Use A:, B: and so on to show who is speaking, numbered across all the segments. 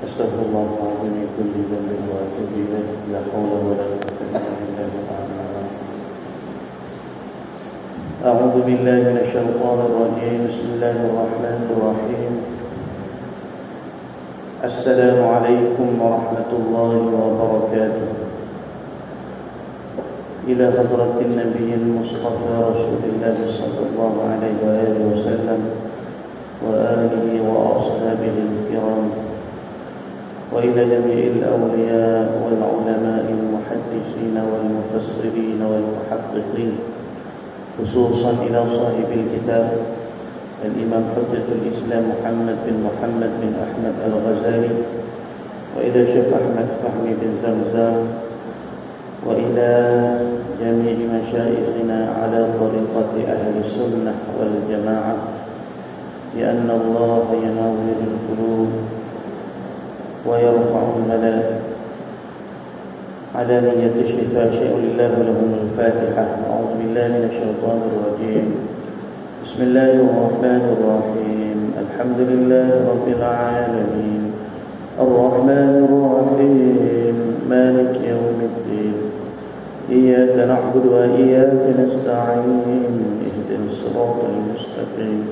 A: أستغفر الله العظيم من كل ذنب وأتوب إليه لا حول ولا قوة إلا بالله تعالى. أعوذ بالله من الشيطان الرجيم. بسم الله الرحمن الرحيم. السلام عليكم ورحمة الله وبركاته. إلى حضرة النبي المصطفى رسول الله صلى الله عليه وآله وسلم وآله وأصحابه الكرام، وإلى جميع الأولياء والعلماء المحدثين والمفسرين والمحققين، خصوصا إلى صاحب الكتاب الإمام حجة الإسلام محمد بن أحمد الغزالي، وإلى شيخ أحمد فهمي بن زمزم، وإلى جميع مشايخنا على طريقة أهل السنة والجماعة، لأن الله ينور القلوب ويرفع الملائكة. على نية الشفاء شيء لله لهم الفاتحة. أعوذ بالله من الشيطان الرجيم. بسم الله الرحمن الرحيم. الحمد لله رب العالمين الرحمن الرحيم مالك يوم الدين إياك نعبد وإياك نستعين اهدنا الصراط المستقيم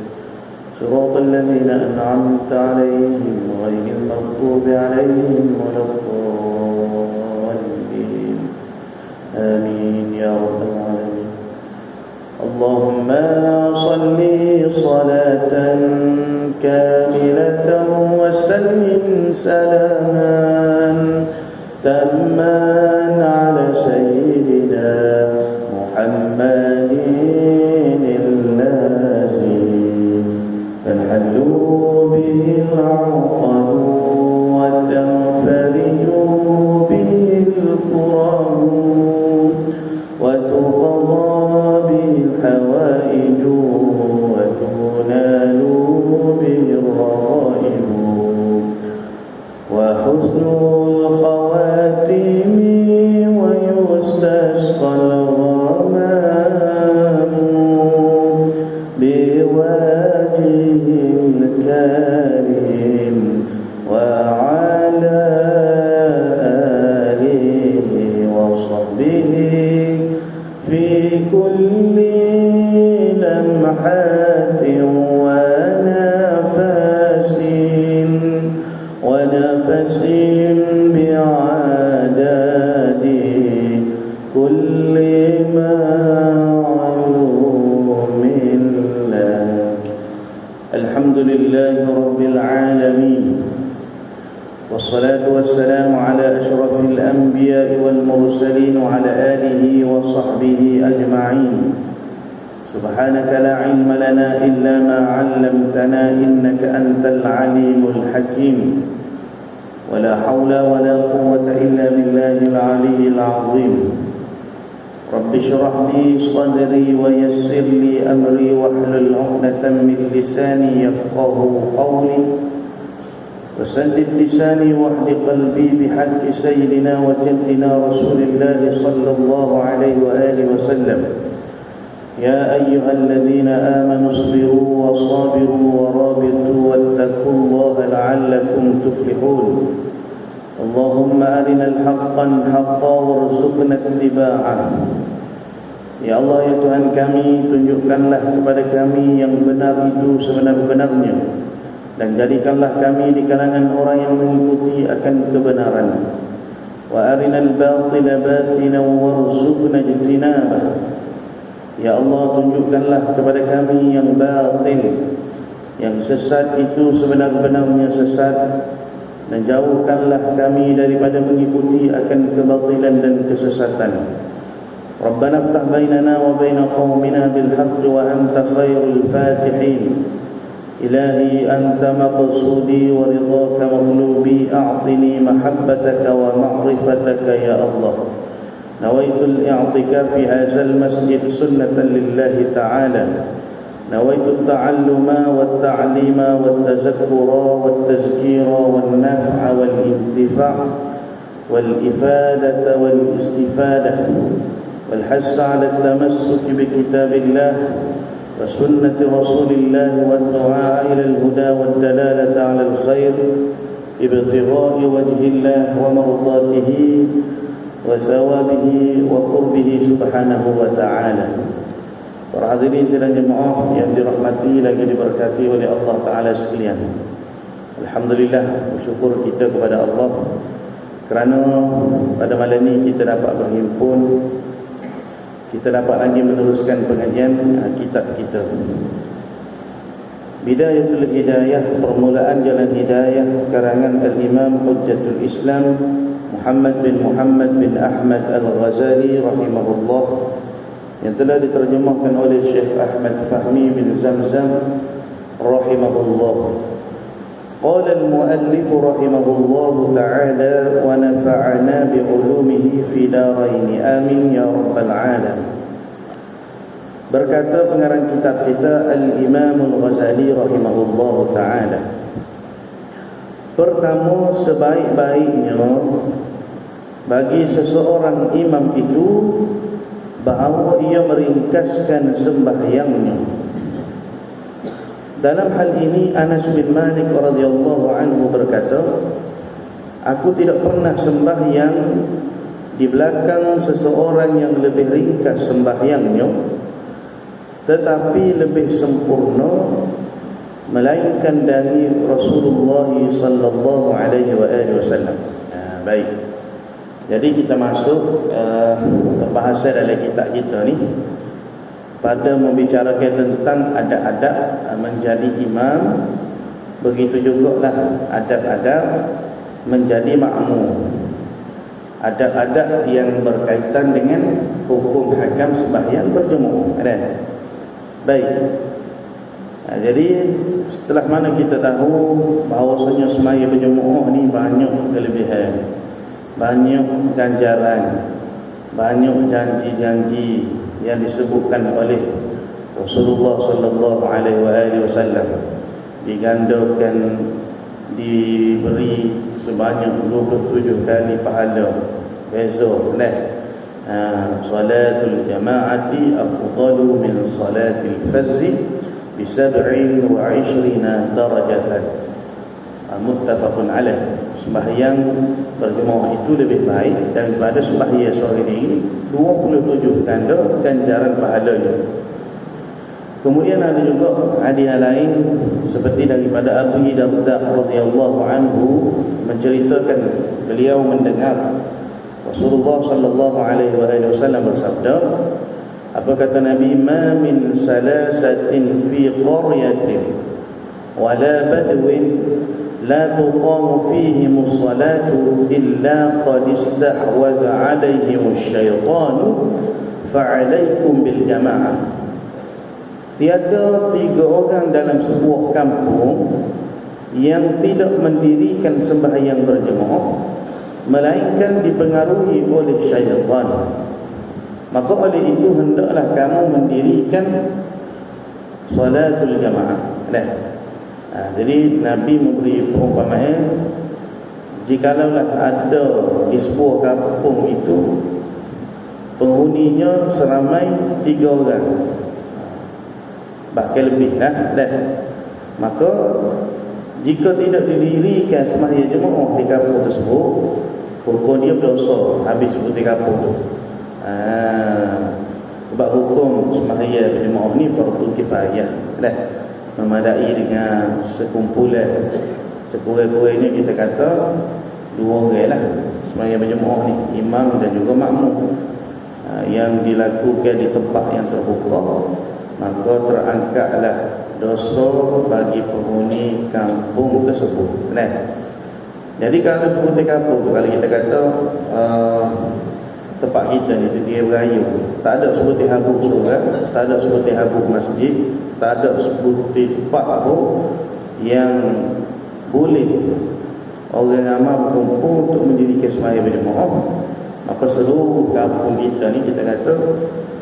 A: صراط الذين أنعمت عليهم غير المغضوب عليهم ولا الضالين آمين يا رب العالمين. اللهم صل صلاة كاملة وسلم سلاما تاما على سيدنا محمد تنحل به العقد وتنفرج به الكرم وتقضى به الحوائج وتنال به الرغائب وحسن الخواتم ويستسقى الغمام بوجه الكريم وعلى آله وصحبه في كل لمحة ونفس بعدد كل معلوم لك. الحمد لله رب العالمين، والصلاة والسلام على أشرف الأنبياء والمرسلين وعلى آله وصحبه أجمعين. سبحانك لا علم لنا إلا ما علمتنا إنك أنت العليم الحكيم. ولا حول ولا قوة إلا بالله العلي العظيم. رب اشرح لي صدري ويسر لي أمري واحلل عقدة من لساني يفقه قولي وسدد لساني واهد قلبي بحق سيدنا وجدنا رسول الله صلى الله عليه وآله وسلم. يا أيها الذين آمنوا اصبروا وصابروا ورابطوا واتقوا الله لعلكم تفلحون. اللهم أرنا الحق حقا وارزقنا اتباعه. Ya Allah, ya Tuhan kami, tunjukkanlah kepada kami yang benar itu sebenar-benarnya, dan jadikanlah kami di kalangan orang yang mengikuti akan kebenaran. Wa arinal batila batilan warzuqna ijtinabah. Ya Allah, tunjukkanlah kepada kami yang batil, yang sesat itu sebenar-benarnya sesat, dan jauhkanlah kami daripada mengikuti akan kebatilan dan kesesatan. Rabbana aftah bainana wa baina qaumina bil haqq wa anta khairul fatihin. Ilahi anta maqsudi wa ridhaka maghlubi, a'tini mahabbataka wa ma'rifataka ya Allah. Nawaitul i'tikaf fi hadzal masjid sunnatan lillahi ta'ala. Nawaitu at-ta'alluma wat-ta'lima wat-tazakkura wat-tazkira wan-naf'a wal-intifa' wal-ifadata wal-istifadah wal-hass 'ala at-tamassuk bi kitabillah وسنة رسول الله والدعاء إلى الهدى والدلالة على الخير ابتغاء وجه الله ومرضاته وثوابه وقربه سبحانه وتعالى. Para hadirin sidang jemaah yang dirahmati lagi diberkati oleh Allah Ta'ala sekalian, alhamdulillah, bersyukur kita kepada Allah kerana pada malam ini kita dapat berhimpun, kita dapat lagi meneruskan pengajian kitab kita Bidayatul Hidayah, permulaan jalan hidayah, karangan Al-Imam Hujjatul Islam Muhammad bin Ahmad Al-Ghazali rahimahullah, yang telah diterjemahkan oleh Syekh Ahmad Fahmi bin Zamzam rahimahullah. Qala al-muallif rahimahullah ta'ala wa nafa'ana bi'ulumihi fi darain, amin ya rabbal alamin. Berkata pengarang kitab kita Al-Imam Al-Ghazali rahimahullah ta'ala, pertama, sebaik-baiknya bagi seseorang imam itu bahawa ia meringkaskan sembahyangnya. Dalam hal ini Anas bin Malik radhiyallahu anhu berkata, aku tidak pernah sembahyang di belakang seseorang yang lebih ringkas sembahyangnya tetapi lebih sempurna melainkan dari Rasulullah sallallahu alaihi wasallam. Baik. Jadi kita masuk perbahasan dalam kitab kita ni pada membicarakan tentang adab-adab menjadi imam, begitu jugalah adab-adab menjadi makmum, adab-adab yang berkaitan dengan hukum hakam sembahyang berjemaah. Ada? Baik. Jadi setelah mana kita tahu bahawasanya sembahyang berjemaah ni banyak kelebihan, banyak ganjaran, banyak janji-janji yang disebutkan oleh Rasulullah sallallahu alaihi wasallam, digandakan, diberi sebanyak 27 kali pahala beza nah. Salatul jama'ati afdalu min salatil fazzi bi 27 darajatan, muttafaqun alaih. Sembahyang berjemaah itu lebih baik daripada sembahyang seorang diri, 27 ganda ganjaran pahalanya. Kemudian ada juga hadiah lain seperti daripada Abu Darda radhiyallahu anhu menceritakan beliau mendengar Rasulullah sallallahu alaihi wasallam bersabda, apa kata Nabi, ma min salasatin fi qaryatin wala badwin la tuqamu fihim as-salatu illa qad istahwadha alaihim asy-syaitanu fa'alaikum bil jama'ah. Tiada 3 orang dalam sebuah kampung yang tidak mendirikan sembahyang berjemaah melainkan dipengaruhi oleh syaitan, maka oleh itu hendaklah kamu mendirikan salatul jamaah. Jadi Nabi memberi perumpamaan, jikalau ada di sebuah kampung itu penghuninya seramai 3 orang, bahkan lebih maka jika tidak didirikan sembahyang jemaah di kampung tersebut, hukum dia berdosa habis putih kampung tu. Sebab hukum sembahyang jemaah ni fardu kifayah memadai dengan sekumpulan, sekurang-kurangnya kita kata 2 orang lah sembahyang berjemaah ni, imam dan juga makmum, yang dilakukan di tempat yang terbuka, maka terangkatlah dosa bagi penghuni kampung tersebut. Jadi kalau sebuah kampung, kalau kita kata tempat kita ni Tetia Berayu, tak ada sebuah habuk surat, tak ada sebuah habuk masjid, tak ada sebuah tempat pun yang boleh orang ramai berkumpul untuk mendirikan sembahyang berjemaah, maka seluruh kampung kita ni kita kata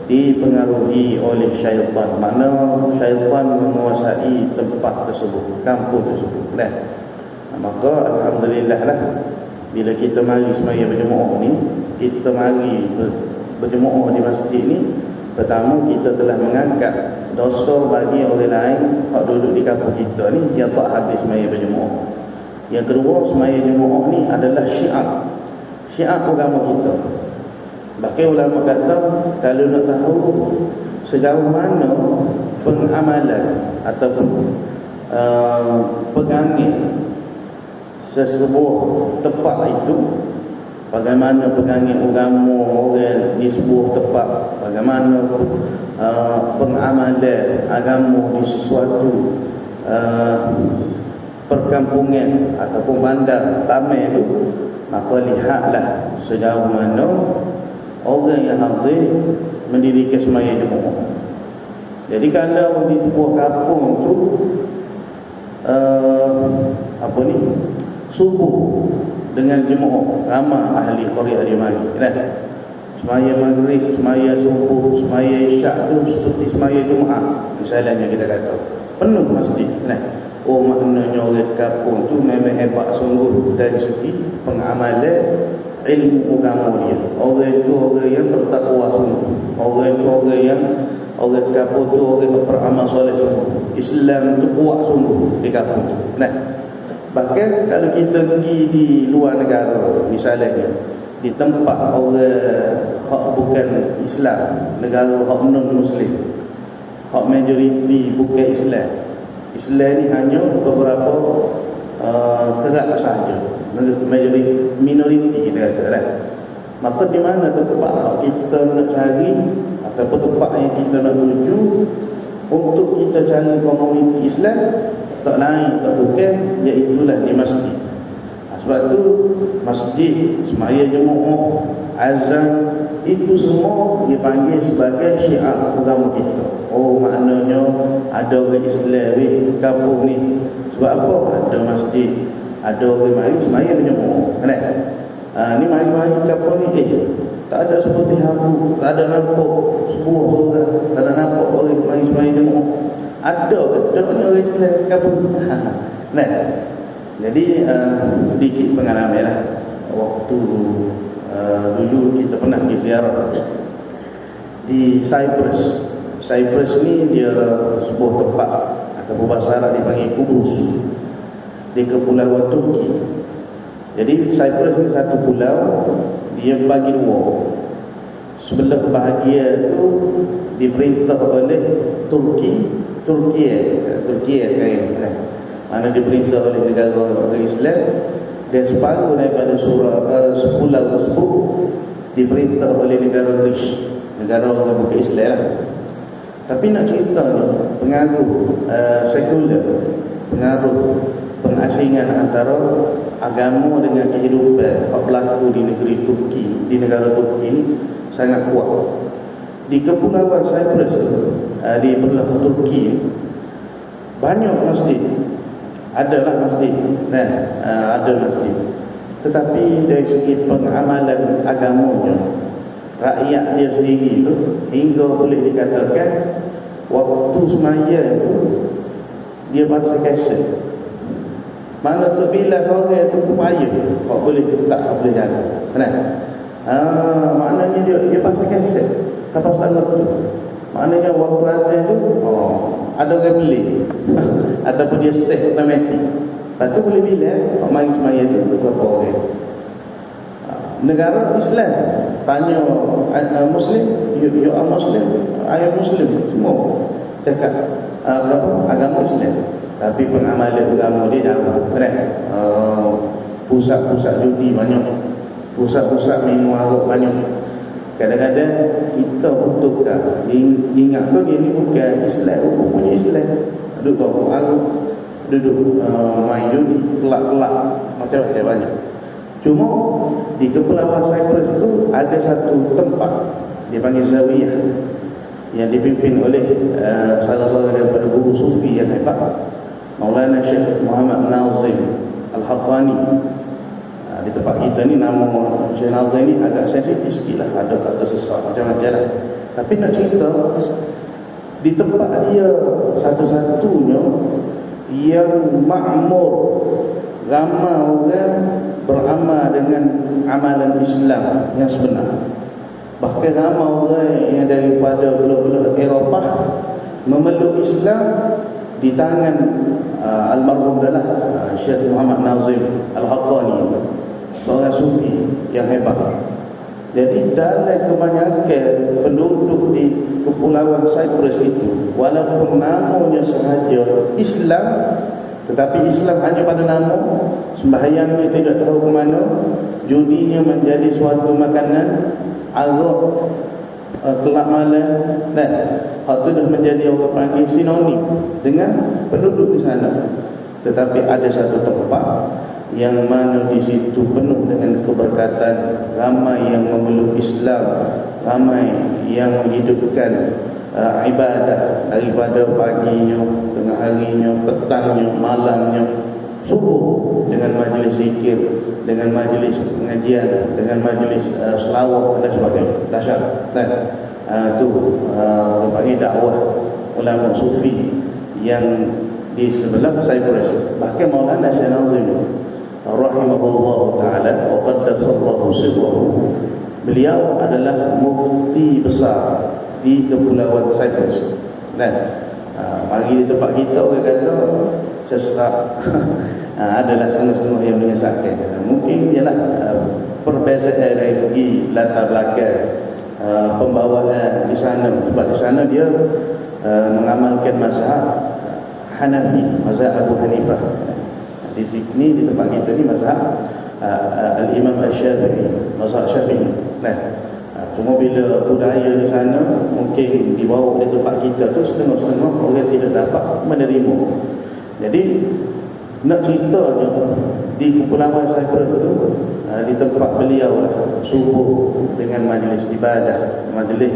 A: dipengaruhi oleh syaitan. Mana syaitan menguasai tempat tersebut, kampung tersebut. Maka alhamdulillah lah, bila kita mari sembahyang berjemaah ni, kita mari berjemaah di masjid ni, Pertama, kita telah mengangkat dosa bagi orang lain yang duduk di kampung kita ni, yang tak habis semaya berjemaah. Yang kedua, semaya jemaah ni adalah syiar agama kita. Bahkan ulama kata, kalau nak tahu sejauh mana pengamalan ataupun pegangan sesebuah tempat itu, bagaimana pegangan agama orang di sebuah tempat, bagaimana pengamalan agama di sesuatu perkampungan ataupun bandar tamai itu, maka lihatlah sejauh mana orang yang hadir mendirikan semaya jemaah. Jadi kalau di sebuah kampung tu subuh dengan jemaah ramai ahli qaryah di mari kan, semaya maghrib, semaya subuh, semaya isyak tu seperti semaya Jumaat misalnya kita kata penuh masjid kan. Oh, maknanya orang kampung tu memang hebat sungguh dari segi pengamalan ilmu agama dia. Orang tu orang yang bertakwa sungguh, orang tu orang yang orang kampung tu orang yang beramal soleh sungguh. Islam tu kuat sungguh di kampung tu. Nah, bahkan kalau kita pergi di luar negara, misalnya di tempat orang hak bukan Islam, negara hak non Muslim, hak majoriti bukan Islam. Islam ni hanya beberapa kerak sahaja, minoriti kita kata lah. Maka di mana tempat kita nak cari ataupun tempat yang kita nak tuju untuk kita cari komuniti Islam, tak lain tak bukan, iaitulah di masjid. Sebab tu masjid, semaya jemaah, azan, itu semua dipanggil sebagai syiar agama kita. Oh, maknanya ada orang Islam di kampung ni. Sebab apa? Ada masjid, ada orang mari semaya jemaah kan? Ni mari-mari kampung ni tak ada seperti habu, tak ada nampak sebuah orang, tak ada nampak orang mari semaya jemaah. Ada orang Islam di kampung. Nah, jadi sedikit pengalaman lah. Waktu dulu kita pernah pergi ziarah di Cyprus. Cyprus ni dia sebuah tempat atau bahasa Arab dipanggil Kubrus di kepulauan Turki. Jadi Cyprus ni satu pulau, dia bagi dua. Sebelah bahagian tu diperintah oleh Turki kan. Mana diperintah oleh negara Islam, dan separuh daripada pulau tersebut diperintah oleh negara Greece, negara orang bukan Islam lah. Tapi nak cerita ni, pengaruh sekular, pengaruh pengasingan antara agama dengan kehidupan yang berlaku di negeri Turki, di negara Turki ni sangat kuat. Di kepulauan Cyprus, di belah Turki, banyak masjid. Adalah masjid. Ada masjid. Tetapi dari segi pengamalan agamanya, rakyat dia sendiri tu hingga boleh dikatakan waktu semaya tu dia baca kaset. Mana tu bila sore tu payah kau boleh tak boleh jaga. Kan? Maknanya dia baca kaset. Kapas banget tu. Maknanya waktu azan tu ada orang beli ataupun dia set automatik. Lepas tu boleh bila mari semaya tu berapa orang. Negara Islam tanya Muslim, you are Muslim, I am Muslim, semua cakap agama Islam. Tapi pengamalan agama dia jauh kan. Pusat-pusat judi banyak, pusat-pusat minum arak banyak. Kadang-kadang kita butuhkan ingat tu dia ni bukan Islam, rupanya Islam. Duduk bawa arak, duduk main judi, kelak-kelak, macam-macam banyak. Cuma di kepulauan Cyprus itu ada satu tempat dipanggil Zawiyah yang dipimpin oleh salah seorang daripada guru sufi yang hebat, Maulana Syekh Muhammad Nazim Al-Haqqani. Di tempat kita ni nama Syekh Nazim ni agak sensitif sikit lah, ada kata sesak macam-macam lah. Tapi nak cerita di tempat dia satu-satunya yang makmur, ramai orang beramal dengan amalan Islam yang sebenar. Bahkan ramai orang yang daripada belah-belah Eropah memeluk Islam di tangan almarhum adalah Syekh Muhammad Nazim Al-Haqqani, seorang sufi yang hebat. Jadi dalam kebanyakan penduduk di Kepulauan Cyprus itu, walaupun namanya sahaja Islam, tetapi Islam hanya pada nama, sembahyangnya tidak tahu ke mana, judinya menjadi suatu makanan, arak, kelak malam, dan hal itu dah menjadi orang panggil sinonim dengan penduduk di sana. Tetapi ada satu tempat yang mana di situ penuh dengan keberkatan, ramai yang memeluk Islam, ramai yang menghidupkan ibadah daripada paginya, tengah harinya, petangnya, malamnya, subuh dengan majlis zikir, dengan majlis pengajian, dengan majlis selawat dan sebagainya. Dahsyat. Itu panggil dakwah ulama sufi yang di sebelah Cyprus. Bahkan Maulana Syekh Nazim rahimahullah ta'ala wa qaddasallahu sirrahu, beliau adalah mufti besar di Kepulauan Cyprus. Dan mari di tempat kita orang kata sesak adalah setengah-setengah yang menyesatkan. Mungkin ialah perbezaan dari segi latar belakang pembawaan di sana. Sebab di sana dia mengamalkan mazhab Hanafi, mazhab Abu Hanifah. Di sini di tempat kita ni mazhab Al-Imam Al-Syafi'i, mazhab Syafi'i. Cuma bila budaya di sana mungkin dibawa di tempat kita tu setengah-setengah orang tidak dapat menerima. Jadi nak ceritanya di Kepulauan Cyprus tu, di tempat beliau lah subuh dengan majlis ibadah, majlis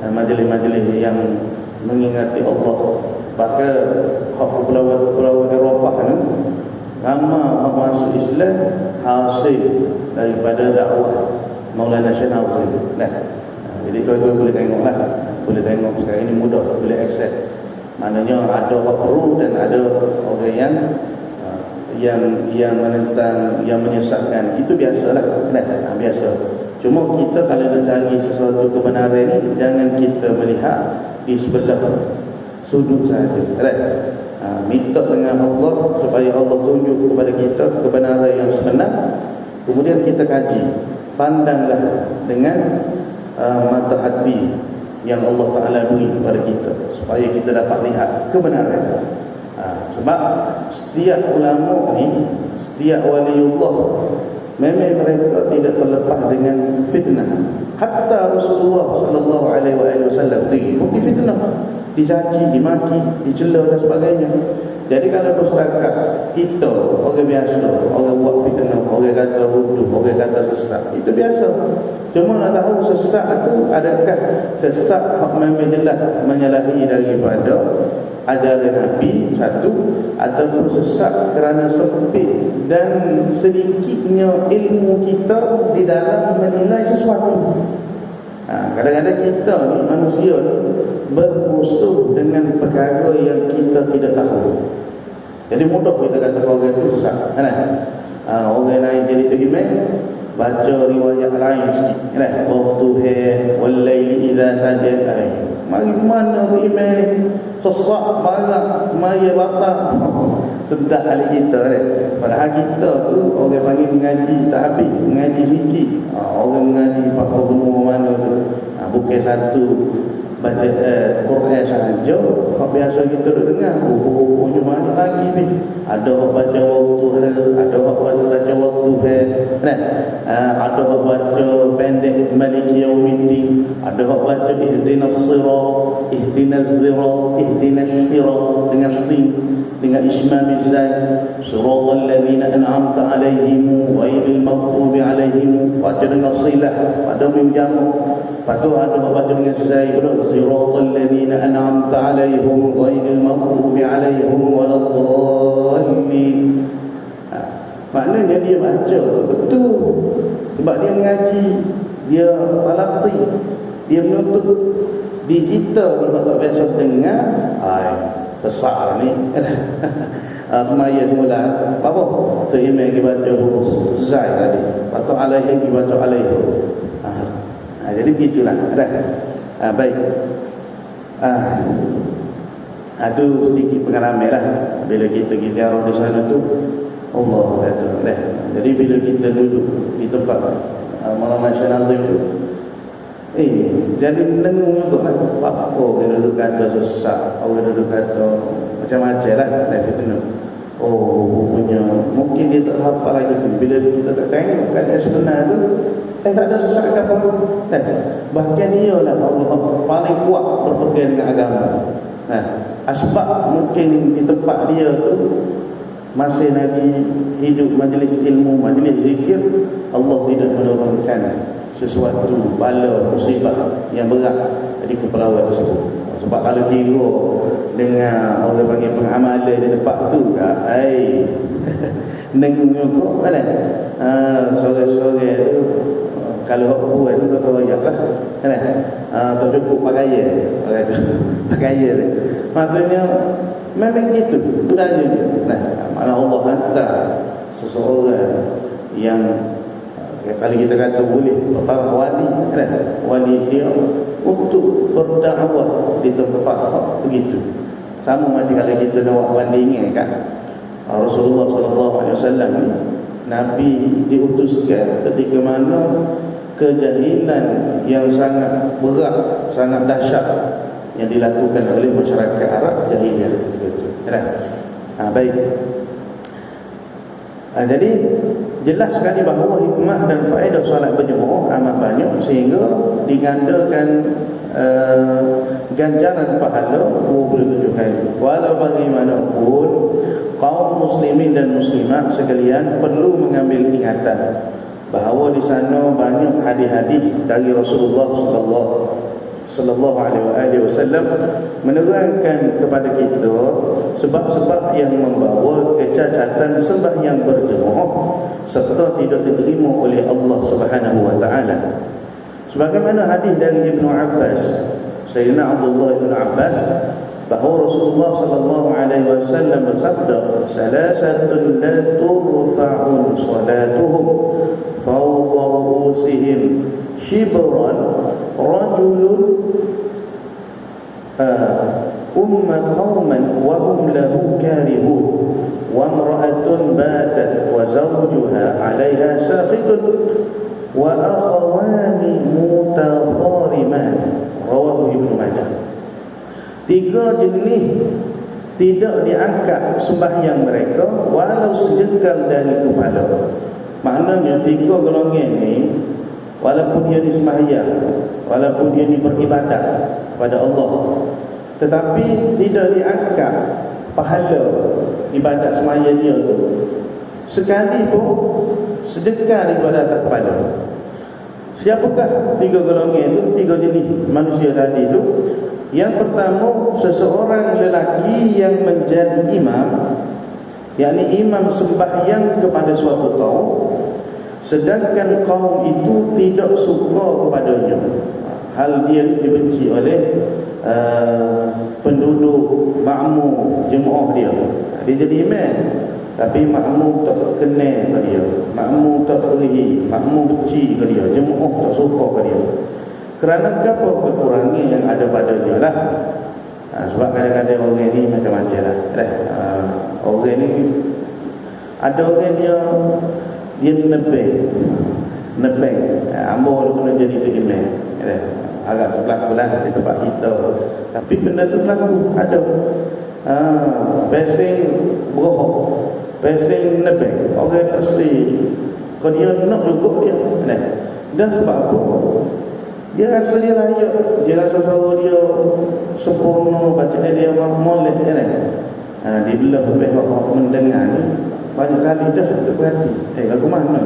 A: majlis-majlis yang mengingati Allah. Bahkan Kepulauan Eropah ni ramai masuk Islam hasil daripada dakwah Maulana Syekh Nazim. Jadi tuan-tuan boleh tengoklah, boleh tengok sekarang ini mudah, boleh akses. Maknanya ada orang perlu dan ada orang yang menentang, yang menyesatkan. Itu biasalah, biasa. Cuma kita kalau mencari sesuatu kebenaran ni, jangan kita melihat di sebelah sudut sahaja. Minta dengan Allah supaya Allah tunjuk kepada kita kebenaran yang sebenar. Kemudian kita kaji, pandanglah dengan mata hati yang Allah Ta'ala beri kepada kita, supaya kita dapat lihat kebenaran. Sebab setiap ulama ni, setiap waliullah, memang mereka tidak terlepas dengan fitnah. Hatta Rasulullah sallallahu alaihi wasallam pun difitnah, dicaci, dimaki, dicela dan sebagainya. Jadi kalau berserakah kita, orang biasa, orang buat fitnah, orang kata bodoh, orang kata sesat, itu biasa. Cuma nak tahu sesat itu adakah sesat memang jelas menyalahi daripada ajaran Nabi satu, ataupun sesat kerana sempit dan sedikitnya ilmu kita di dalam menilai sesuatu. Kadang-kadang kita ni, manusia ni, bermusuh dengan perkara yang kita tidak tahu. Jadi mudah kita kata orang itu sesat. Orang lain jadi teriman, baca riwayat lain sikit. Waktu wal-laili idza sajada. Mari mana beriman ni? Sesat barat, maya batak. Sedap kali kita ni. Padahal kita tu orang panggil mengaji tak habis, mengaji sikit. Orang mengaji pakai benua mana tu. Bukan satu baca Quran sahaja. Kalau biasa kita dengar buku-bukunya banyak lagi ni. Ada orang baca waktu, ada orang baca waktu, ada orang baca pendek Maliki Yaumiddin, ada orang baca ihdinas sirat, ihdinas zirat, ihdinas sirat dengan sin, dengan ismam zai, siratal ladzina an'amta alaihim ghairil maghdubi alaihim, baca dengan silah, ada mim jamak. Lepas tu ada orang baca dengan zai pula, siratal ladzina an'amta alaihim ghairil maghdubi alaihim waladdallin. Maknanya dia baca betul, sebab dia mengaji, dia talaqi, dia menuntut. Di kita ni tak biasa dengar sesat ni. Kemaya semula apa? Tu imam kita baca huruf zai tadi. Atau alaihi kita baca alaihi. Jadi begitulah. Baik. Itu sedikit pengalaman lah. Bila kita ziarah di sana tu, Allah kata. Jadi bila kita duduk di tempat malam nasional tu, jadi dengung juga lah. Orang duduk kata sesak, orang duduk kata macam-macam lah. Punya mungkin dia tak hafal lagi. Bila kita tak tengok keadaan sebenar tu, tak ada sesak apa. Bahkan dia lah Allah paling kuat berpegang dengan agama. Asbab mungkin di tempat dia tu masih lagi hidup majlis ilmu, majlis zikir, Allah tidak menurunkan sesuatu bala musibah yang berat di kepulauan tersebut. Sebab kalau kira dengan orang panggil pengamalan di tempat tu, nengung kok mana? Sore-sore tu kalau aku itu tak royak lah, kan? Tak cukup pakaian, pakaian. Maksudnya memang gitu, budaya. Mana Allah hantar seseorang yang kalau kita kata boleh para wali, kan? Wali dia untuk berdakwah di tempat begitu. Sama macam kalau kita nak bandingkan kan, Rasulullah SAW ni Nabi diutuskan ketika mana kejahilan yang sangat berat, sangat dahsyat yang dilakukan oleh masyarakat Arab jahiliyah ketika itu. Baik. Jadi jelas sekali bahawa hikmah dan faedah solat berjemaah amat banyak sehingga digandakan ganjaran pahala 27 kali. Walau bagaimanapun kaum muslimin dan muslimat sekalian perlu mengambil ingatan bahawa di sana banyak hadis-hadis dari Rasulullah sallallahu alaihi wasallam menerangkan kepada kita sebab-sebab yang membawa kecacatan sembahyang berjemaah serta tidak diterima oleh Allah Subhanahu wa taala. Sebagaimana hadis dari Ibnu Abbas, Sayyidina Abdullah bin Abbas, bahawa Rasulullah sallallahu alaihi wasallam bersabda, "Salasatun la turfa'u salatuhum fawqa ru'usihim shibran rajulun umma qauman wa hum lahu karihun wa imra'atun batat wa zawjuha 'alayha sakhitun wa akhawani mutakhariman." Rawahu Ibnu Majah. 3 jenis tidak diangkat sembahyang mereka walau sejengkal dari kepala. Maknanya 3 golongan ni walaupun dia ni sembahyang, walaupun dia ni beribadat kepada Allah, tetapi tidak diangkat pahala ibadat sembahyang dia tu sekali pun sedekah daripada atas kepala. Siapakah 3 golongan itu, 3 jenis manusia tadi itu? Yang pertama, seseorang lelaki yang menjadi imam, yakni imam sembahyang kepada suatu kaum, sedangkan kaum itu tidak suka kepadanya. Hal dia dibenci oleh penduduk makmum jemaah dia. Dia jadi imam, tapi makmum tak kenal ke dia, makmum tak beri, makmum benci ke dia, jemaah tak suka ke dia. Kerana apa kekurangan yang ada pada dia lah. Sebab kadang-kadang orang ni macam-macam lah. Orang ni ada orang dia nebeng. Ambo dia pernah jadi imam. Agak berlaku lah di tempat kita. Tapi benda tu berlaku. Ada pesing berohok, pesing nebeng. Orang asli kalau dia nak juga dia. Dah sebab apa? Dia rasa dia layak, dia rasa suara dia sempurna, bacaan dia molek kan. Di belah pihak mendengar ni banyak kali dah terperhati. Lagu mana?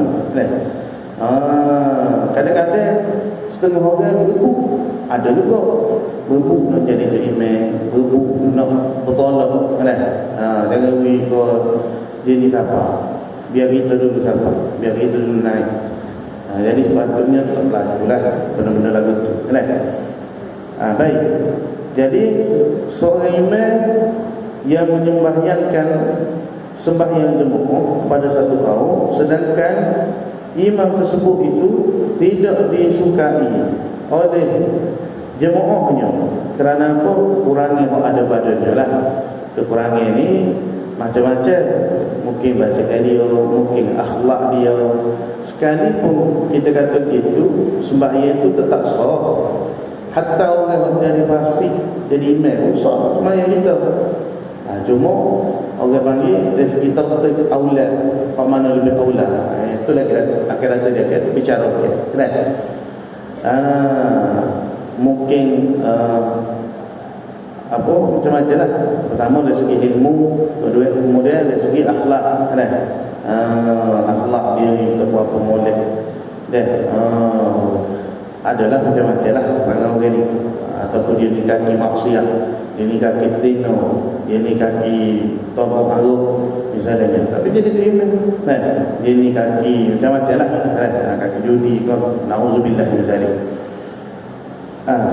A: Kadang-kadang setengah orang berebut, ada juga berebut nak jadi imam, berebut nak bertolak kan. Jangan ikut dia ni siapa, biar kita dulu siapa, biar kita dulu naik. Jadi sepatutnya tak berlaku lah benda-benda lagu tu kan? Baik. Jadi seorang imam yang menyembahyangkan sembahyang jemaah kepada satu kaum, sedangkan imam tersebut itu tidak disukai oleh jemaahnya. Kerana apa? Kurangi yang ada padanya lah. Kekurangan ini macam-macam. Mungkin bacaan dia, mungkin akhlak dia. Sekalipun kita kata gitu, sembahyang itu tetap sah. Hatta orang yang jadi fasik, jadi imam, sah sembahyang kita. Cuma orang panggil dari segi tertentu aula, apa mana lebih aula. Itulah akhir dia akan bicara kan. Mungkin apa macam-macam lah. Pertama dari segi ilmu, kedua kemudian dari segi akhlak kan. Akhlak dia ni apa molek dan adalah macam-macam lah orang ni. Ataupun dia ni kaki maksiat, dia ni kaki tino, dia ni kaki tolong haruk misalnya. Tapi dia terima dia ni kaki macam-macam lah kaki judi kau, na'udzubillah misalnya.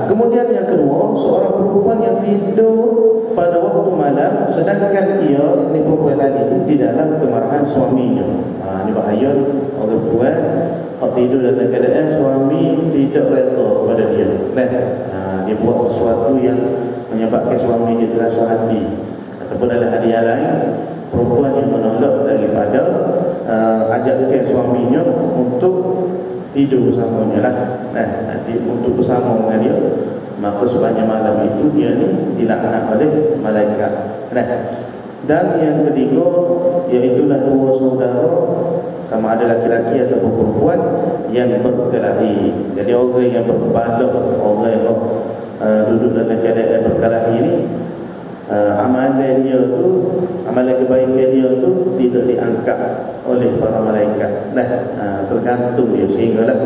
A: Kemudian yang kedua, seorang perempuan yang tidur pada waktu malam sedangkan ia, ini perempuan tadi, di dalam kemarahan suaminya. Ini bahaya orang perempuan kalau tidur dalam keadaan suami tidak reda pada dia. Dia buat sesuatu yang menyebabkan suami dia terasa hati. Ataupun ada hadiah lain, perempuan yang menolak daripada ajakkan suaminya untuk tidur bersamanya lah. Nanti untuk bersama dengan dia, maka sepanjang malam itu dia ni dilaknat oleh malaikat. Dan yang ketiga, iaitulah dua saudara, sama ada laki-laki ataupun perempuan yang berkelahi. Jadi orang yang berbalak, orang yang duduk dalam keadaan berkelahi ini, amalan dia tu, amalan kebaikan dia tu tidak diangkat oleh para malaikat. Tergantung dia, sehinggalah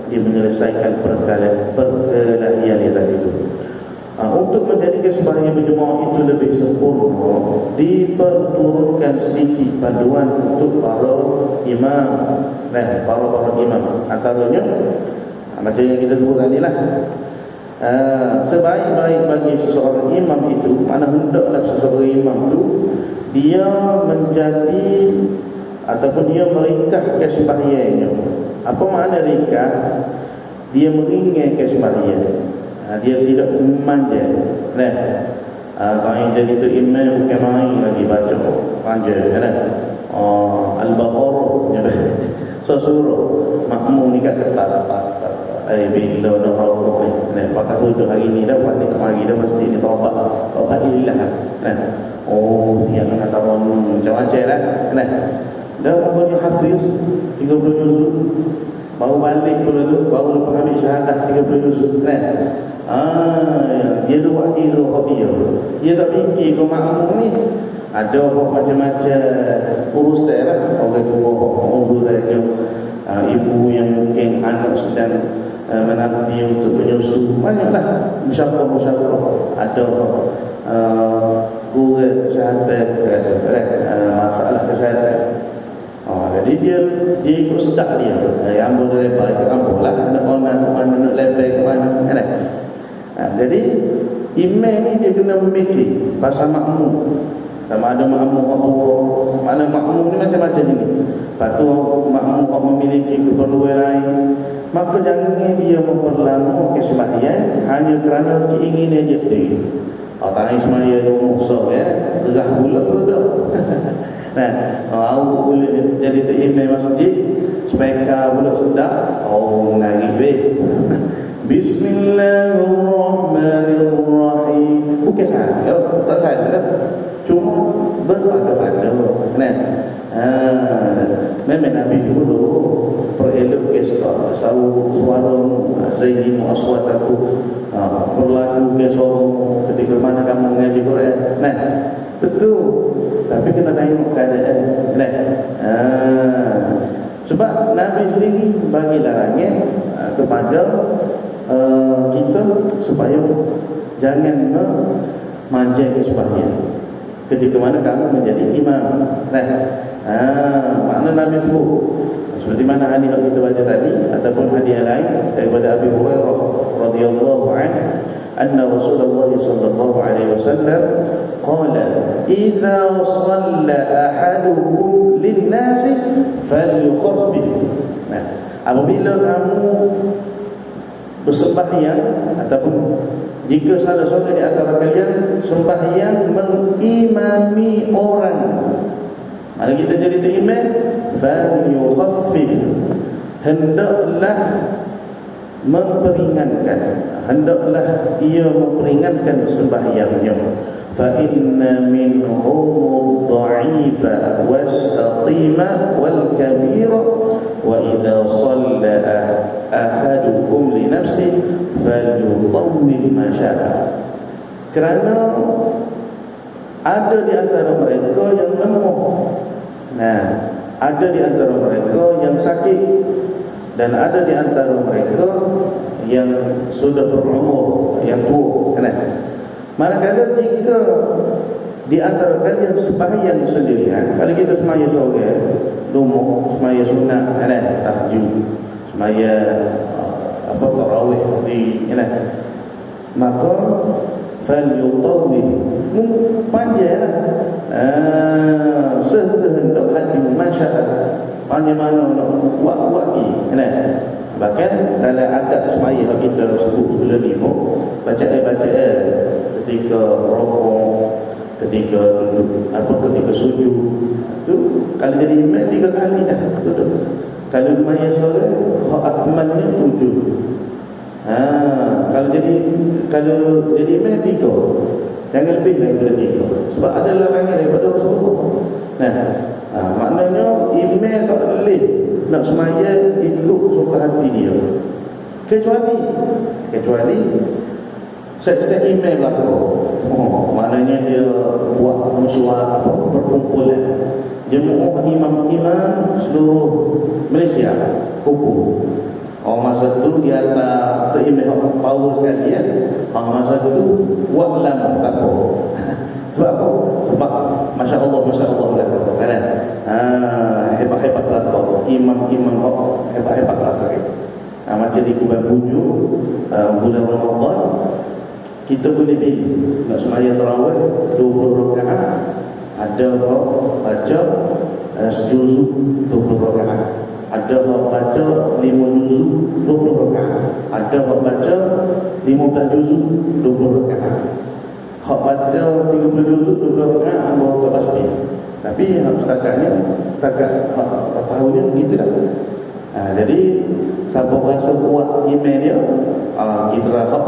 A: dia menyelesaikan perkelahian dia tadi itu. Untuk menjadikan sembahyang berjemaah itu lebih sempurna, diperturunkan sedikit panduan untuk para imam. Para imam antaranya macam yang kita sebut tadi lah. Sebaik-baik bagi seseorang imam itu, mana hendaklah seseorang imam itu dia menjadi ataupun dia meringkahkan sembahyangnya. Apa makna ringkah? Dia mengingatkan sembahyang. Dia tidak manja. Kalau yang jadi tu imam bukan main lagi baca panjang kan. Al-Baqarah surah makmum ni kat ketat. Bila dah rokok ni, pakai sudah hari ni dah, buat ni kemari dah, mesti ni taubat ilah. Siang nak tahu macam-macam lah. Dah pokoknya hafiz 30 juzuk, baru balik pula tu, baru lepas ambil syahadah 30 juzuk. Dia tu buat kira hobi dia. Dia tak fikir kau makmum ni ada macam-macam urusan lah. Orang tua urusan dia, ibu yang mungkin anak sedang menanti untuk menyusu, banyaklah musyawarah. Ada guru kesihatan, masalah kesihatan. Jadi dia ikut sedak dia. Ambil dari balik ambil lah, nak mana nak level ke mana kan. Jadi imam ni dia kena memikir pasal makmum. Sama ada makmum apa, mana makmum ni macam-macam ni. Lepas tu makmum memiliki keperluan lain, maka jangan dia memperlama sembahyang hanya kerana keinginan dia sendiri. Tak nak sembahyang musuh gerah pula tu dah. Awak boleh jadi imam masjid, speaker pula sedap, nangis Bismillahirrahmanirrahim. Bukan saja, tak saja. Cuma berpada-pada. Memang Nabi dulu perelok ke suaramu, zayyinu aswataku, berlaku ke suaramu ketika mana kamu mengaji Quran. Betul. Tapi kena tengok keadaan. Sebab Nabi sendiri bagi larangan kepada kita supaya jangan memanjang sembahyang ketika mana kamu menjadi imam. Makna Nabi sebut seperti mana hadis yang kita baca tadi ataupun hadis lain daripada Abi Hurairah radhiyallahu anhu, anna Rasulullah sallallahu alaihi wasallam qala idza shalla ahadukum lin-nasi falyukhaffif. Nah, apabila kamu bersembahyang ataupun jika salah seorang di antara kalian sembahyang mengimami orang, mari kita jadi tu imam, falyukhaffif, hendaklah memperingankan, hendaklah ia memperingankan sembahyangnya. Fa inna minhum ad-dha'ifa was-saqima wal-kabira wa idza shalla ahadukum li nafsihi falyutawwil ma syaa. Kerana ada di antara mereka yang lemah, nah, ada di antara mereka yang sakit, dan ada di antara mereka yang sudah berumur, yang tua, kan? Manakala jika di antara kalian sembahyang sendirian, kalau kita sembahyang seorang, lumuk, sembahyang sunat, kan? Tahajud, sembahyang tarawih di, kan? Maka falyutawwil, panjanglah sekehendak hati masyarakat, panjang mana nak buat lagi, kan? Bahkan dalam adab sembahyang kita sebut sebelum ni pun bacaan ketika rukuk, ketika duduk, ketika sujud tu, kalau jadi imam 3 kali dah duduk. Kalau sembahyang seorang hak akmalnya 7. Kalau jadi imam 3, jangan lebih daripada 3, sebab ada larangan daripada Rasulullah. Maknanya imam tak boleh nak sembahyang ikut suka hati dia, kecuali set imam belakang. Maknanya dia buat mesyuarat, perkumpulan jemaah imam-imam seluruh Malaysia kumpul. Masa tu dia tak imam power sekali, ya. Masa tu buat lama tak apa. Sebab apa? Sebab masya-Allah belakang, kan? Hebat-hebat belakang, imam-imam hebat-hebat belakang. Macam di Kuban Buju, bulan Ramadan, kita boleh pilih nak sembahyang tarawih 20 rakaat, ada baca sejuzuk 20 rakaat, ada baca 5 juzuk 20 rakaat, ada baca 15 juzuk 20 rakaat, hak baca 30 juzuk 20 rakaat Allah tak pasti. Tapi setakat tahunnya begitu dah. Jadi siapa rasa kuat iman dia, kita rahab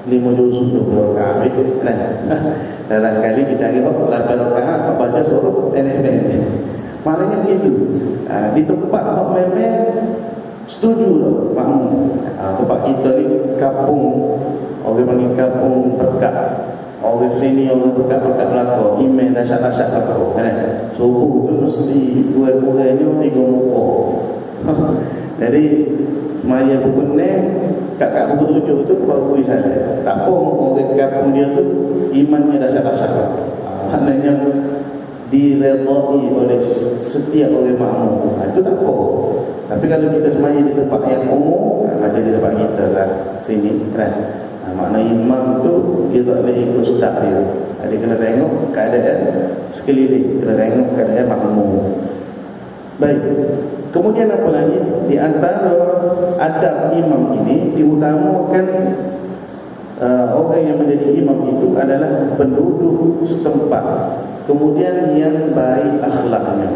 A: 5 juzuk 20 rakaat ikut, kan? Dalam sekali kita cari 8 rakaat baca surah NFN. Maknanya begitu. Di tempat hak memang setuju lah makmum. Tempat kita ni kampung, orang panggil kampung pekat. Orang sini orang pekat-pekat belakang, imam dahsyat-dahsyat belakang, kan? Subuh tu mesti kurang-kurangnya 3 muka. Jadi semaya pukul 6, kat pukul 7 tu baru boleh salat. Tak apa orang kampung dia tu imannya dahsyat-dahsyat. Maknanya diredai oleh setiap orang makmum. Itu tak apa. Tapi kalau kita semaya di tempat yang umum, macam di tempat kita lah sini, kan? Makna imam tu dia tak boleh ikut sudak dia. Dia kena tengok keadaan sekeliling, kena tengok keadaan makmum. Baik. Kemudian apa lagi? Di antara adab imam ini diutamakan orang yang menjadi imam itu adalah penduduk setempat. Kemudian yang baik akhlaknya.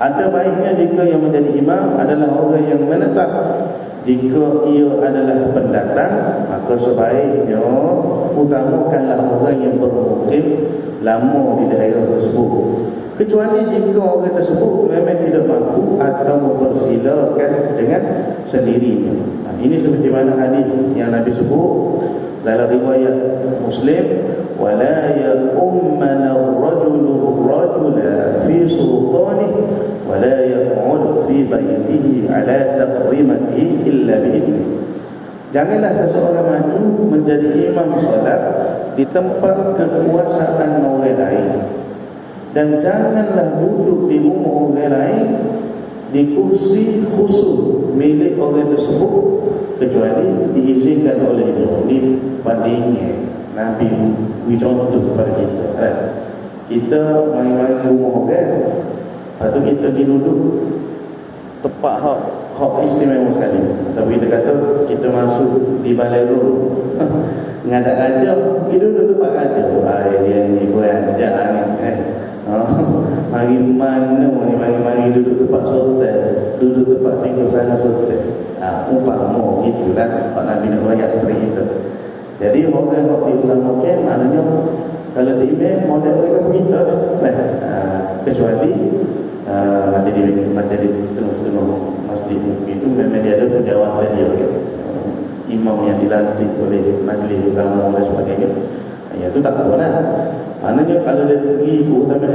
A: Ada baiknya jika yang menjadi imam adalah orang yang menetap. Jika ia adalah pendatang, maka sebaiknya utamakanlah orang yang bermukim lama di daerah tersebut. Kecuali jika orang tersebut memang tidak mampu atau mempersilakan dengan sendirinya. Ini seperti mana hadis yang Nabi sebut dalam riwayat Muslim, wala ya'ummana ar-rajulu ar-rajula fi sultanihi wala yaq'ud fi baytihi ala taqrimatihi illa bi'idznihi. Janganlah seseorang maju menjadi imam solat di tempat kekuasaan orang lain, dan janganlah duduk di rumah orang lain di kursi khusus milik orang tersebut kecuali diizinkan olehnya. Ini bandingnya Nabi beri contoh kepada kita. kita main-main rumah orang, lepas tu kita pergi duduk tempat hak istimewa sekali. Tapi kita kata kita masuk di balai rum ngadak raja, pergi duduk tempat raja. Dia ni kurang ajar ni. Mari mana ni, mari duduk tempat sultan, duduk tempat singgah sana sultan. Umpama gitulah Pak Nabi nak rakyat seperti itu. Jadi orang yang diutamakan maknanya kalau tiba model mereka begitu kecuali macam di setengah-setengah masjid mungkin itu memang dia ada penjawatan dia kan? Imam yang dilantik oleh majlis ulama dan sebagainya. Ya itu tak apa lah. Maknanya kalau dia pergi ke utama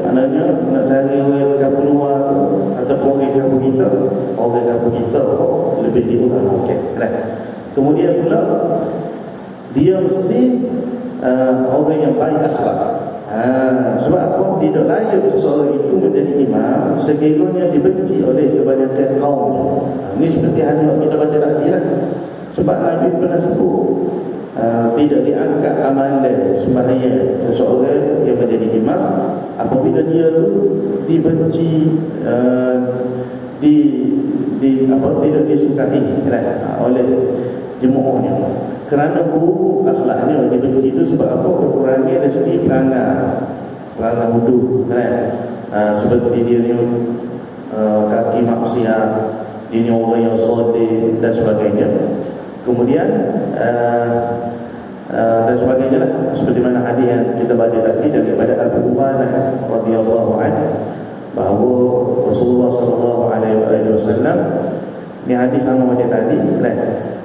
A: maknanya nak cari orang kampung luar ataupun orang kampung kita lebih diutamakan lah. Kemudian pula dia mesti orang yang baik akhlak. Sebab apa? Tidak layak seseorang itu menjadi imam sekiranya dibenci oleh kebanyakan kaumnya. Ini seperti hadis yang kita baca tadi lah. Sebab Nabi pernah sebut tidak diangkat amalan sembahyang seseorang yang menjadi imam apabila dia tu dibenci tidak disukai oleh jemaahnya. Kerana buruk akhlaknya dibenci itu sebab apa? Kekurangan dari segi pelanggar wudu kan? Seperti dia ni kaki maksiat, dia ni orang yang soleh dan sebagainya. Kemudian dan sebagainya lah, seperti mana hadis yang kita baca tadi daripada Abu Ubadah radhiyallahu anhu bahawa Rasulullah sallallahu alaihi wasallam, ni hadis sama macam tadi kan?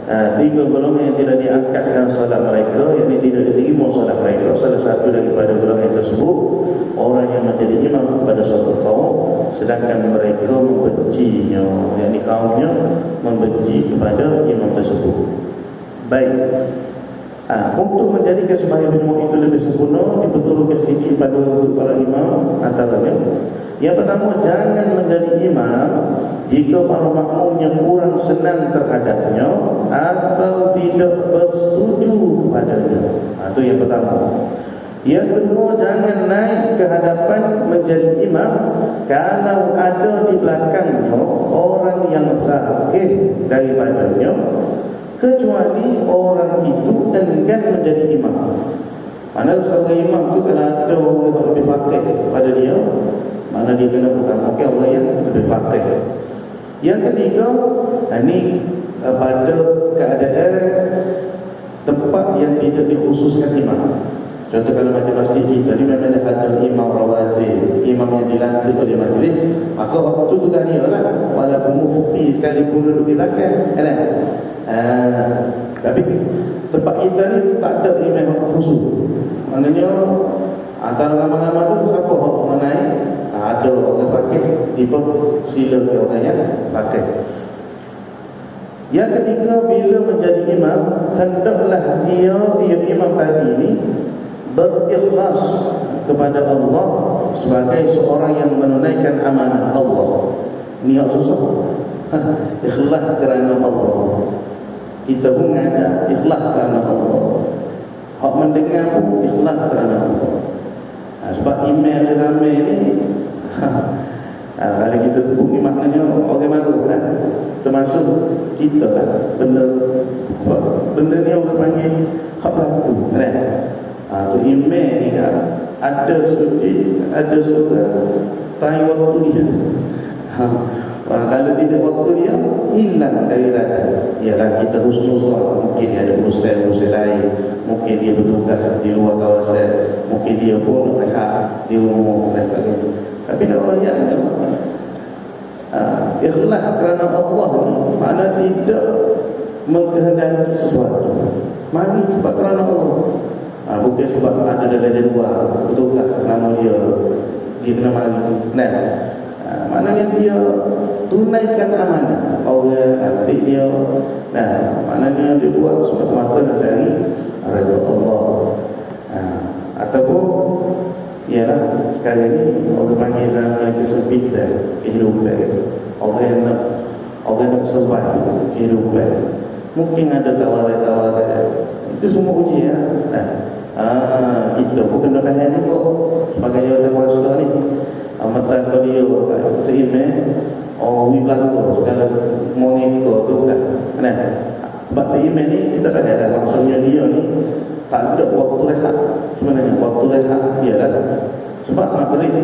A: 3 golongan yang tidak diangkatkan salat mereka, yakni tidak diterima salat mereka. Salah satu daripada golongan tersebut orang yang menjadi imam kepada suatu kaum sedangkan mereka membencinya, yakni kaumnya membenci kepada imam tersebut. Baik, untuk menjadikan sembahyang jemaah itu lebih sempurna diperlukan sedikit pada untuk para imam. Antaranya yang pertama, jangan menjadi imam jika para makmumnya kurang senang terhadapnya atau tidak bersetuju kepadanya. Itu yang pertama. Yang kedua, jangan naik ke hadapan menjadi imam kalau ada di belakangnya orang yang faqih daripadanya, kecuali orang itu enggan menjadi imam. Mana sebagai imam tu kalau ada orang yang lebih faqih pada dia, mana dia kena utamakan orang yang lebih faqih. Yang ketiga, ini pada keadaan tempat yang tidak dikhususkan imam. Contoh kalau macam masjid kita ni memang ada imam rawatib, imam yang dilantik oleh majlis, maka waktu tu dah dia lah, walaupun mufti sekalipun duduk di belakang kan? Tapi tempat kita ni tak ada imam khusus. Maknanya antara ramai-ramai tu siapa yang menaik? Ada orang fakih, dia sila ke orang yang fakih. Yang ketiga, bila menjadi imam, hendaklah dia imam tadi ni berikhlas kepada Allah sebagai seorang yang menunaikan amanah Allah. Niat susah. Ikhlas kerana Allah. Kita pun ada ikhlas kerana Allah. Hak mendengar pun ikhlas kerana Allah. Sebab email ramai ni kalau kita sebut ni maknanya orang maru lah, termasuk kita lah. Benda ni orang panggil hak berlaku kan? Tu email ni kan ada sudut, ada surah time waktu dia. Kalau tidak waktu dia hilang dari rata. Ialah kita husnuzan, mungkin dia ada urusan lain, mungkin dia bertugas di luar kawasan, mungkin dia pun rehat di rumah dan sebagainya. Tapi nak rakyat ikhlas kerana Allah ni mana tidak mengkehendaki sesuatu. Mari sebab kerana Allah. Bukan sebab ada dari luar bertugas nama dia kena mari. Nah, maknanya dia tunaikan amanah orang nanti dia. Nah, maknanya dia buat semata-mata dari redha Allah. Ataupun ialah sekali ni orang panggil zaman kesempitan kehidupan. Orang nak survive kehidupan. Mungkin ada tawaran-tawaran. Itu semua ujian. Kita pun kena faham ni kok sebagai jawatan kuasa ni. Mata kau dia terima wi belakang kalau monika tu kan. Sebab terima ni kita faham maksudnya dia ni tak ada waktu rehat. Sebenarnya waktu rehat ialah sebab maghrib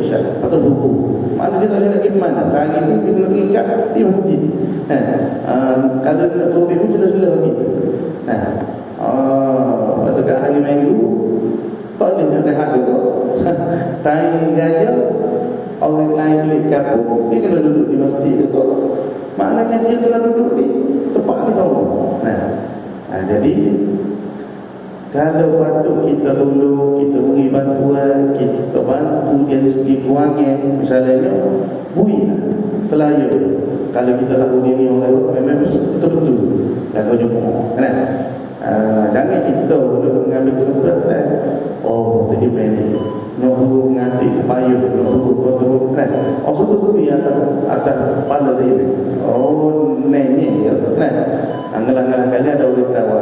A: isyak atau subuh. Mana dia tak nak pergi mana? Hari tu dia nak pergi kat dia mati. Kalau dia nak topik pun jelas-jelas lagi. Lepas tu hari Minggu tak boleh nak rehat juga. Time gaya orang lain klik kampung, dia kena duduk di masjid juga. Maknanya dia kena duduk di tempat ni sama. Jadi kalau patut kita tolong, kita beri bantuan, kita bantu dia segi kewangan, misalnya bui lah, selaya. Kalau kita lakukan ini orang memang betul-betul dan kau jumpa kan? Jangan kita mengambil kesempatan tadi ni nak tunggu ngati payung, nak tunggu kan? Suku dia atas kepala dia ni kan? Anggalan-anggalan kali ada orang tahu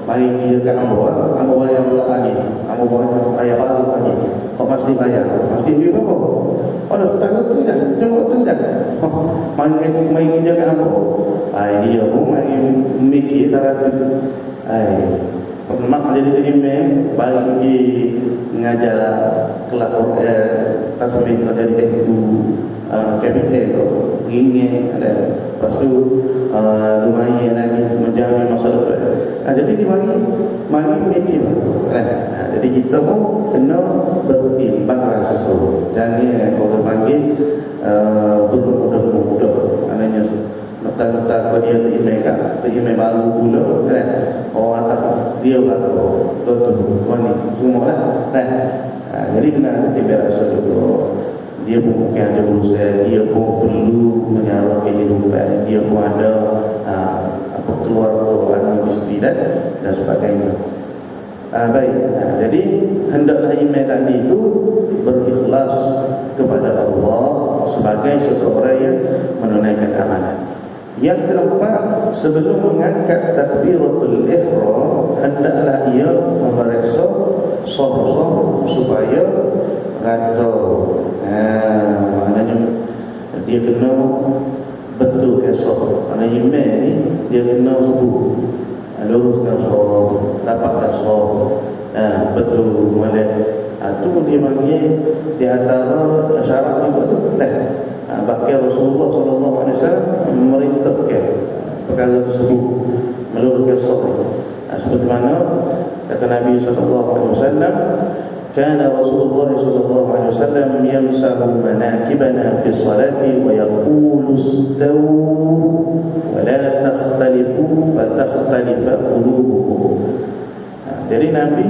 A: mari dia kat ambo yang buat lagi, ambo bayar baru lagi. Kau mesti bayar, mesti dia berapa? Ada setengah tu dah, cuma tu dah. Mari dia kat ambo. Dia pun mari mikir taraf. Mak jadi imam bagi mengajar kelas tasbih dari itu kapital ini ada pastu lumayan lagi menjaga masalah. Jadi mari mikir. Jadi kita pun kena bertimbang rasa. Jangan orang panggil bermudah-mudah. Maknanya mentang-mentang kau dia terimai baru pula kan? Atas dia baru betul kau ni semua kan? Jadi kena tiba rasa dulu. Dia pun mungkin ada urusan, dia pun perlu menyara kehidupan, dia pun ada keluarga, anak isteri dan sebagainya. Baik, jadi hendaklah imam tadi itu berikhlas kepada Allah sebagai seseorang yang menunaikan amanah. Yang keempat, sebelum mengangkat takbiratul ihram, hendaklah ia memeriksa saf-saf supaya rata. Maknanya dia kena betulkan saf. Maknanya imam ni dia kena luruskan saf, rapatkan saf, betul molek. Itu dia panggil di antara syarat juga tu. Bahkan Rasulullah SAW memerintahkan perkara tersebut meluruskan saf. Seperti mana kata Nabi SAW, kana Rasulullah SAW yamsahu manakibana fi salati wa yaqulu istawu wa la takhtalifu fa takhtalifa qulubukum. Jadi Nabi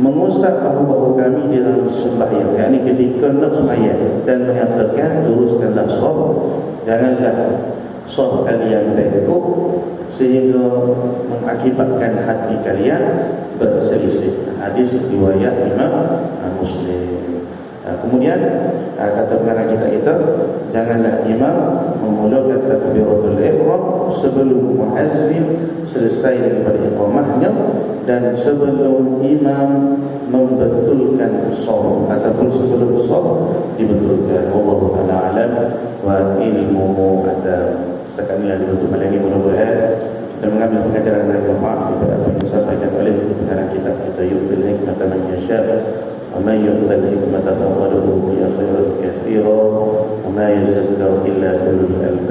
A: mengusap bahu-bahu kami di dalam sembahyang, yakni ketika nak sembahyang, dan menyatakan luruskanlah saf, janganlah saf kalian bengkok sehingga mengakibatkan hati kalian berselisih. Hadis riwayat Imam Muslim. Kemudian kata pengarang kita janganlah imam memulakan takbiratul ihram sebelum muazzin selesai daripada iqamahnya dan sebelum imam membetulkan shaf ataupun sebelum shaf dibetulkan. Wallahu ta'ala alam wa ilmuhu ada. Setakat ini untuk malam ini mudah-mudahan kita mengambil pengajaran dari manfaat daripada apa yang disampaikan oleh pengarang kitab kita Yu'til Hikmata Man Yasha' ومن يؤت الحكمة فقد أوتي خيرا كثيرا وما يذكر إلا أولو الألباب.